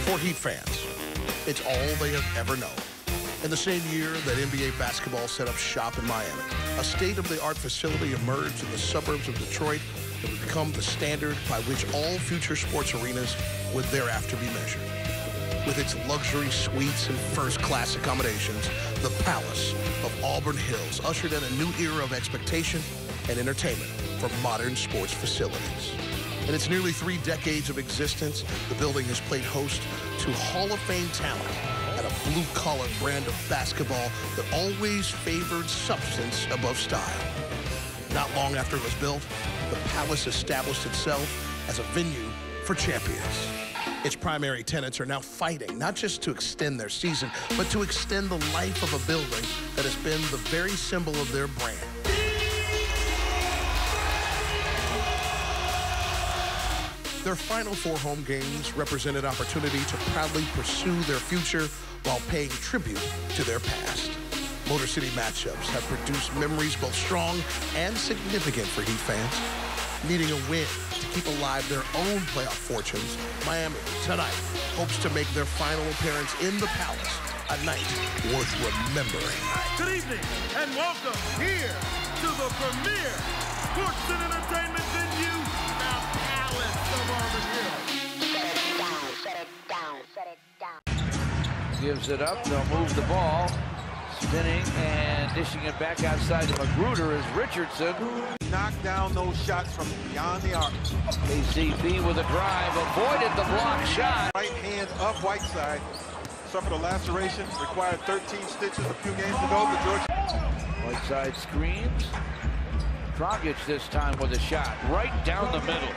For Heat fans, it's all they have ever known. In the same year that NBA basketball set up shop in Miami, a state-of-the-art facility emerged in the suburbs of Detroit that would become the standard by which all future sports arenas would thereafter be measured. With its luxury suites and first-class accommodations, the Palace of Auburn Hills ushered in a new era of expectation and entertainment for modern sports facilities. In its nearly 3 decades of existence, the building has played host to Hall of Fame talent and a blue-collar brand of basketball that always favored substance above style. Not long after it was built, the Palace established itself as a venue for champions. Its primary tenants are now fighting not just to extend their season, but to extend the life of a building that has been the very symbol of their brand. Their final 4 home games represented opportunity to proudly pursue their future while paying tribute to their past. Motor City matchups have produced memories both strong and significant for Heat fans. Needing a win to keep alive their own playoff fortunes, Miami tonight hopes to make their final appearance in the Palace, a night worth remembering. Good evening and welcome here to the premier sports and entertainment venue, the Palace of Auburn Hills. Shut it down, shut it down. Gives it up, they'll move the ball. Spinning and dishing it back outside to Magruder is Richardson. Knock down those shots from beyond the arc. KCP with a drive, avoided the block shot. Right hand up Whiteside. Suffered a laceration, required 13 stitches a few games ago, but George. Whiteside screens. Dragic this time with a shot right down the middle.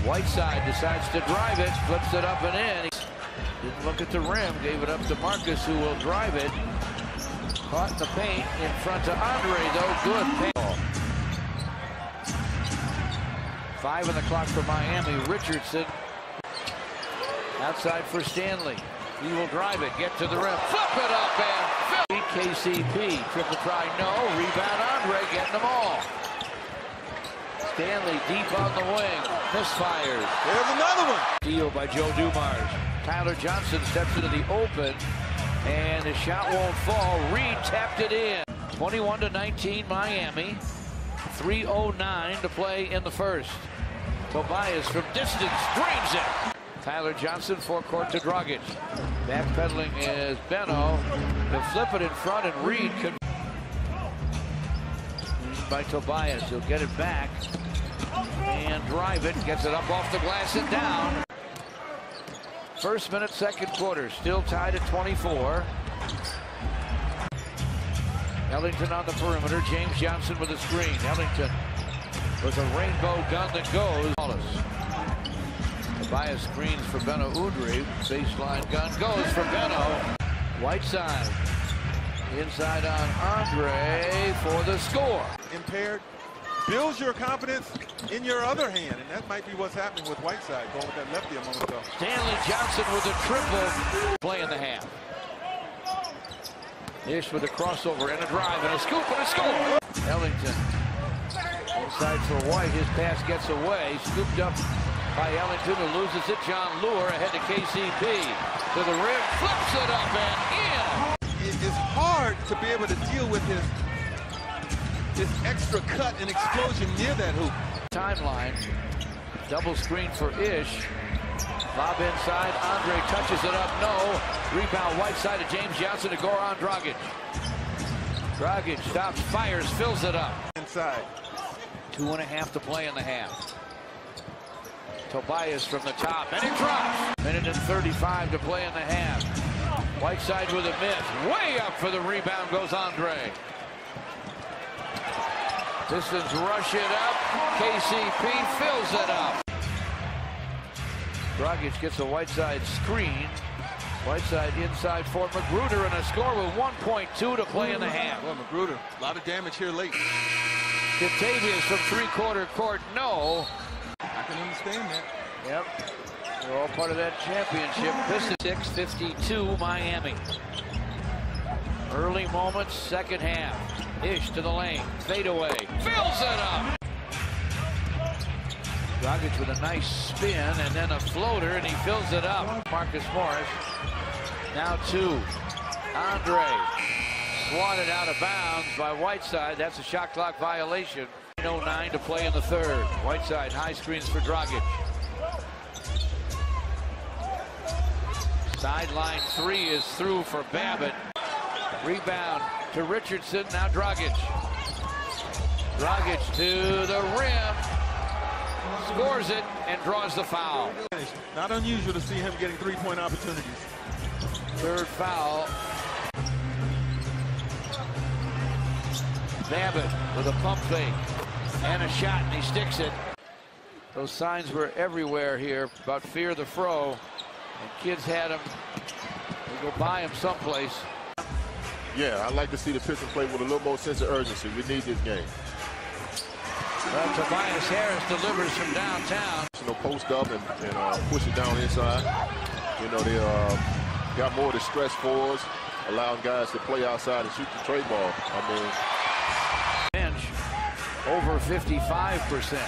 Whiteside decides to drive it, flips it up and in. Didn't look at the rim, gave it up to Marcus, who will drive it. Caught in the paint in front to Andre, though. Good paint. 5 on the clock for Miami. Richardson outside for Stanley. He will drive it, get to the rim, flip it up and fill. KCP, triple try, no. Rebound Andre, getting them all. Stanley deep on the wing, misfires. There's another one. Steal by Joe Dumars. Tyler Johnson steps into the open, and the shot won't fall. Reed tapped it in. 21-19 Miami. 3:09 to play in the first. Tobias from distance drains it. Tyler Johnson forecourt to Dragic. Backpedaling is Beno. He'll flip it in front, and Reed can. By Tobias, he'll get it back and drive it. Gets it up off the glass and down. First minute, second quarter, still tied at 24. Ellington on the perimeter. James Johnson with a screen. Ellington with a rainbow gun that goes. Tobias screens for Beno Udrih. Baseline gun goes for Beno. Whiteside inside on Andre for the score. Impaired. Builds your confidence in your other hand, and that might be what's happening with Whiteside going with that lefty a moment ago. Stanley Johnson with a triple. Play in the half. Ish with a crossover and a drive and a scoop and a score. Ellington inside for White. His pass gets away. Scooped up by Ellington, who loses it. John Lure ahead to KCP. To the rim, flips it up and in. It is hard to be able to deal with his extra cut and explosion near that hoop. Timeline. Double screen for Ish. Lob inside. Andre touches it up. No. Rebound Whiteside to James Johnson to Goran Dragic. Dragic stops, fires, fills it up. Inside. 2.5 to play in the half. Tobias from the top, and it drops. Minute and 35 to play in the half. Whiteside with a miss. Way up for the rebound goes Andre. Pistons rush it up. KCP fills it up. Dragic gets a Whiteside screen. Whiteside inside for Magruder, and a score with 1.2 to play in the half. Well, Magruder, a lot of damage here late. Kentavious from three-quarter court, no. I can understand that. Yep. They're all part of that championship. Pistons 6:52 Miami. Early moments, second half. Ish to the lane, fade away, fills it up. Dragic with a nice spin and then a floater, and he fills it up. Marcus Morris. Now 2. Andre swatted out of bounds by Whiteside. That's a shot clock violation. 9:09 to play in the third. Whiteside high screens for Dragic. Sideline 3 is through for Babbitt. Rebound to Richardson. Now Dragic. Dragic to the rim. Scores it and draws the foul. Not unusual to see him getting three-point opportunities. Third foul. Babbitt with a pump fake and a shot, and he sticks it. Those signs were everywhere here about fear the fro, and kids had them. They go buy him someplace. Yeah, I'd like to see the Pistons play with a little more sense of urgency. We need this game. Tobias Harris delivers from downtown. Post up and push it down inside. They got more distress fours, allowing guys to play outside and shoot the trade ball. Bench over 55%.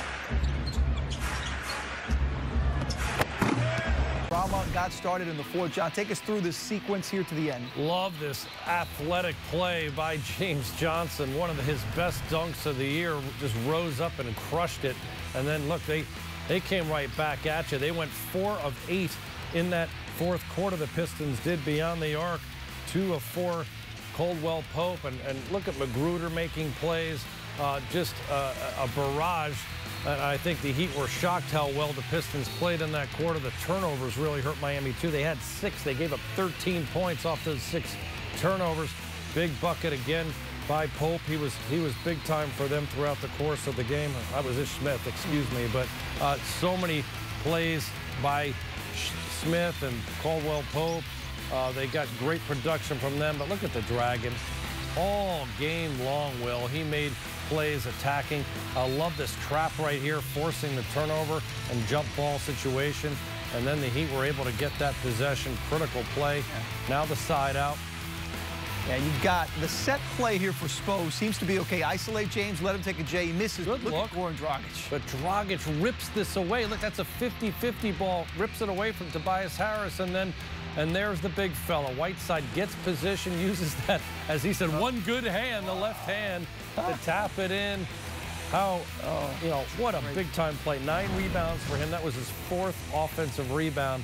Drama got started in the fourth. John, take us through this sequence here to the end. Love this athletic play by James Johnson. One of his best dunks of the year. Just rose up and crushed it. And then, look, they came right back at you. They went 4 of 8 in that fourth quarter. The Pistons did beyond the arc. 2 of 4 Caldwell Pope. And look at Magruder making plays. Just a barrage. And I think the Heat were shocked how well the Pistons played in that quarter. The turnovers really hurt Miami, too. They had 6. They gave up 13 points off those 6 turnovers. Big bucket again by Pope. He was big time for them throughout the course of the game. I was Ish Smith, excuse me. But so many plays by Smith and Caldwell Pope. They got great production from them. But look at the Dragon. All game long, Will. He made plays attacking. I love this trap right here, forcing the turnover and jump ball situation. And then the Heat were able to get that possession. Critical play. Now the side out. Yeah, you've got the set play here for Spo. Seems to be okay. Isolate James, let him take a J. He misses. Good look. At Goran Dragic. But Dragic rips this away. Look, that's a 50-50 ball. Rips it away from Tobias Harris, and there's the big fella. Whiteside gets position, uses that, as he said, one good hand, the left hand, to tap it in. What a big-time play. 9 rebounds for him. That was his 4th offensive rebound.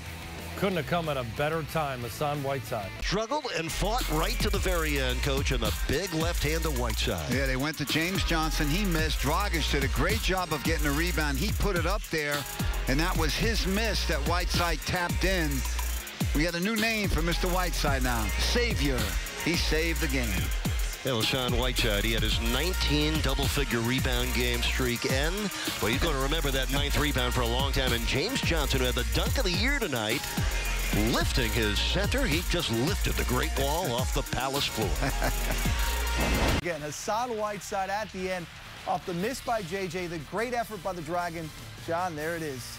Couldn't have come at a better time, Hassan Whiteside. Struggled and fought right to the very end, Coach, and the big left hand to Whiteside. Yeah, they went to James Johnson. He missed. Dragic did a great job of getting a rebound. He put it up there, and that was his miss that Whiteside tapped in. We got a new name for Mr. Whiteside now. Savior. He saved the game. Yeah, Hassan Whiteside, he had his 19 double-figure rebound game streak end. Well, you're going to remember that 9th rebound for a long time. And James Johnson, who had the dunk of the year tonight, lifting his center. He just lifted the Great Wall off the Palace floor. Again, Hassan Whiteside at the end off the miss by JJ. The great effort by the Dragon. John, there it is.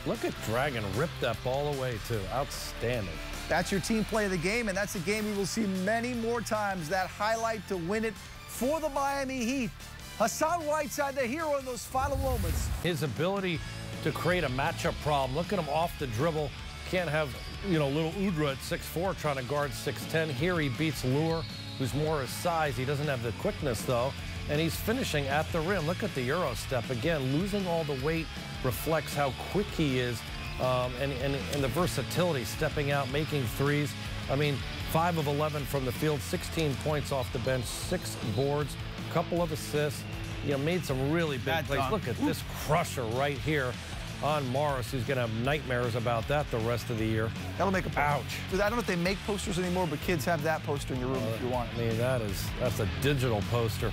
Look at Dragon rip that ball away, too. Outstanding. That's your team play of the game, and that's a game we will see many more times. That highlight to win it for the Miami Heat. Hassan Whiteside, the hero in those final moments. His ability to create a matchup problem. Look at him off the dribble. Can't have, little Udra at 6'4" trying to guard 6'10". Here he beats Lure, who's more his size. He doesn't have the quickness, though. And he's finishing at the rim. Look at the Euro step. Again, losing all the weight reflects how quick he is. And the versatility, stepping out, making threes. I mean, 5 of 11 from the field, 16 points off the bench, 6 boards, a couple of assists. Made some really big plays. Look at this crusher right here on Morris, who's going to have nightmares about that the rest of the year. That'll make a poster. Ouch. I don't know if they make posters anymore, but kids have that poster in your room if you want. I mean, that's a digital poster.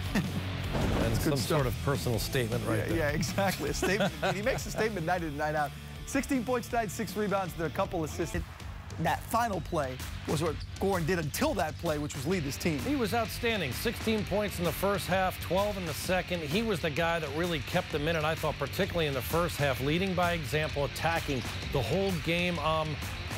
And some sort of personal statement right there. Yeah, exactly. A statement. He makes a statement night in and night out. 16 points tonight, 6 rebounds, and a couple assists. That final play was what Goran did until that play, which was lead his team. He was outstanding. 16 points in the first half, 12 in the second. He was the guy that really kept them in it, I thought, particularly in the first half, leading by example, attacking the whole game.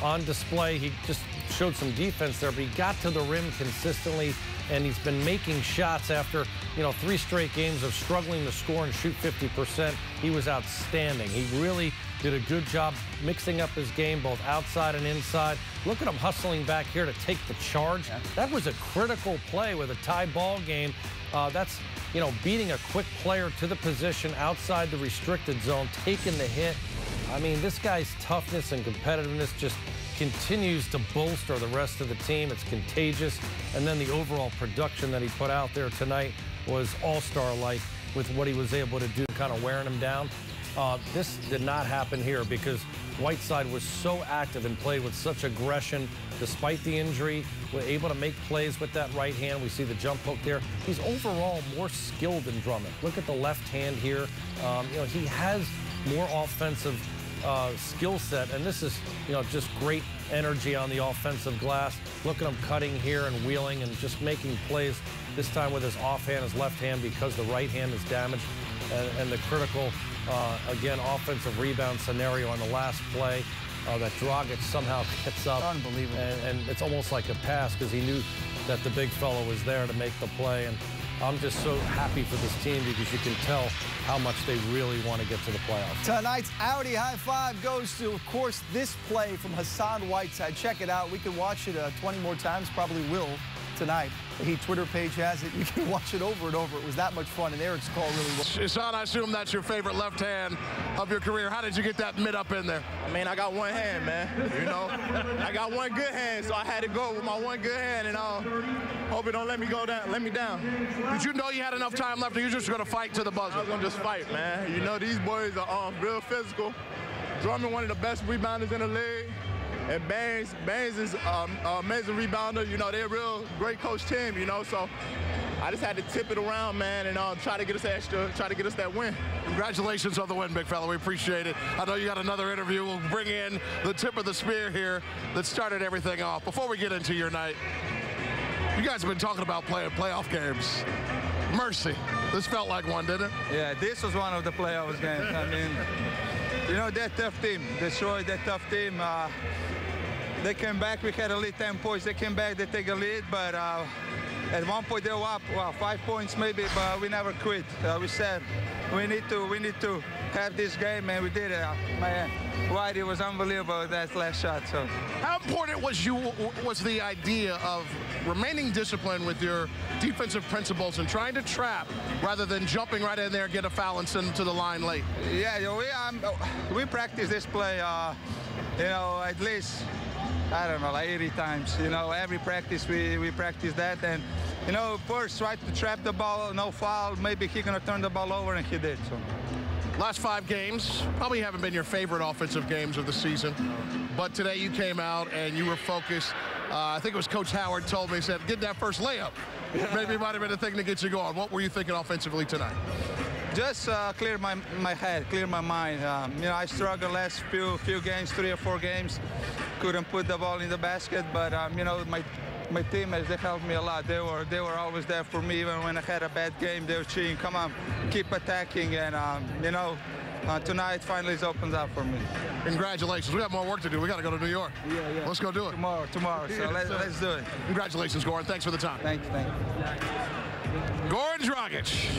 on display. He just showed some defense there, but he got to the rim consistently, and he's been making shots after, 3 straight games of struggling to score and shoot 50%. He was outstanding. He really did a good job mixing up his game both outside and inside. Look at him hustling back here to take the charge. That was a critical play with a tie ball game. That's, beating a quick player to the position outside the restricted zone, taking the hit. I mean, this guy's toughness and competitiveness just continues to bolster the rest of the team. It's contagious. And then the overall production that he put out there tonight was all-star-like with what he was able to do, kind of wearing him down. This did not happen here because Whiteside was so active and played with such aggression despite the injury. Was able to make plays with that right hand. We see the jump hook there. He's overall more skilled than Drummond. Look at the left hand here. He has more offensive skill set, and this is, just great energy on the offensive glass. Look at him cutting here and wheeling and just making plays, this time with his offhand, his left hand, because the right hand is damaged. And the critical, again, offensive rebound scenario on the last play that Dragic somehow gets up. Unbelievable. And it's almost like a pass because he knew that the big fellow was there to make the play. And I'm just so happy for this team because you can tell how much they really want to get to the playoffs. Tonight's Audi High Five goes to, of course, this play from Hassan Whiteside. Check it out. We can watch it 20 more times, probably will tonight. The Twitter page has it. You can watch it over and over. It was that much fun, and Eric's call really well. Hassan, I assume that's your favorite left hand of your career. How did you get that mid up in there? I mean, I got one hand, man. I got one good hand, so I had to go with my one good hand, and hope it don't let me down. Did you know you had enough time left, or you just going to fight to the buzzer? I was going to just fight, man. These boys are real physical. Drummond, one of the best rebounders in the league. And Baines is an amazing rebounder. They're a real great coach team, so I just had to tip it around, man, and try to get us that win. Congratulations on the win, big fella. We appreciate it. I know you got another interview. We'll bring in the tip of the spear here that started everything off. Before we get into your night, you guys have been talking about playing playoff games. Mercy. This felt like one, didn't it? Yeah, this was one of the playoff games. I mean, that tough team, Detroit, that tough team. They came back. We had a lead 10 points. They came back. They take a lead, but at one point they were up, 5 points maybe, but we never quit. We said we need to have this game, and we did it. Man, Whitey was unbelievable with that last shot. So, how important was the idea of remaining disciplined with your defensive principles and trying to trap rather than jumping right in there and get a foul and send them to the line late? Yeah, we practice this play, at least, I don't know, like 80 times. Every practice we practice that, and first try to trap the ball, no foul. Maybe he's gonna turn the ball over, and he did. So. Last 5 games probably haven't been your favorite offensive games of the season, but today you came out and you were focused. I think it was Coach Howard told me, he said, get that first layup. Maybe it might have been the thing to get you going. What were you thinking offensively tonight? Just clear my head, clear my mind. I struggled last few games, 3 or 4 games. Couldn't put the ball in the basket, but my teammates, they helped me a lot. They were always there for me. Even when I had a bad game, they were cheering, come on, keep attacking. And tonight finally it's opened up for me. Congratulations. We got more work to do. We got to go to New York. Yeah. Let's go do it. Tomorrow. So let's do it. Congratulations, Goran. Thanks for the time. Thank you. Goran Dragic.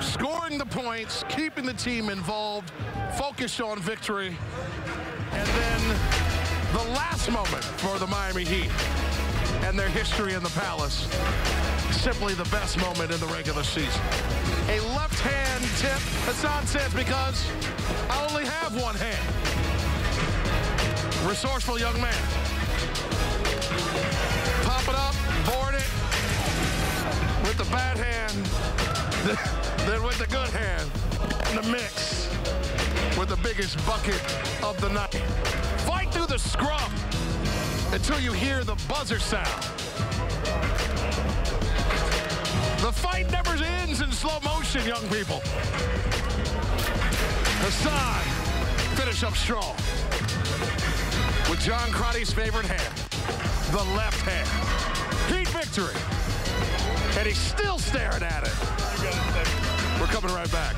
Scoring the points, keeping the team involved, focused on victory. And then the last moment for the Miami Heat and their history in the Palace. Simply the best moment in the regular season. A left-hand tip, Hassan says, because I only have one hand. Resourceful young man. Pop it up, board it with the bad hand, then with the good hand, in the mix with the biggest bucket of the night. Fight through the scrum until you hear the buzzer sound. The fight never ends in slow motion, young people. Hassan finish up strong with John Crotty's favorite hand, the left hand. Heat victory. And he's still staring at it. We're coming right back.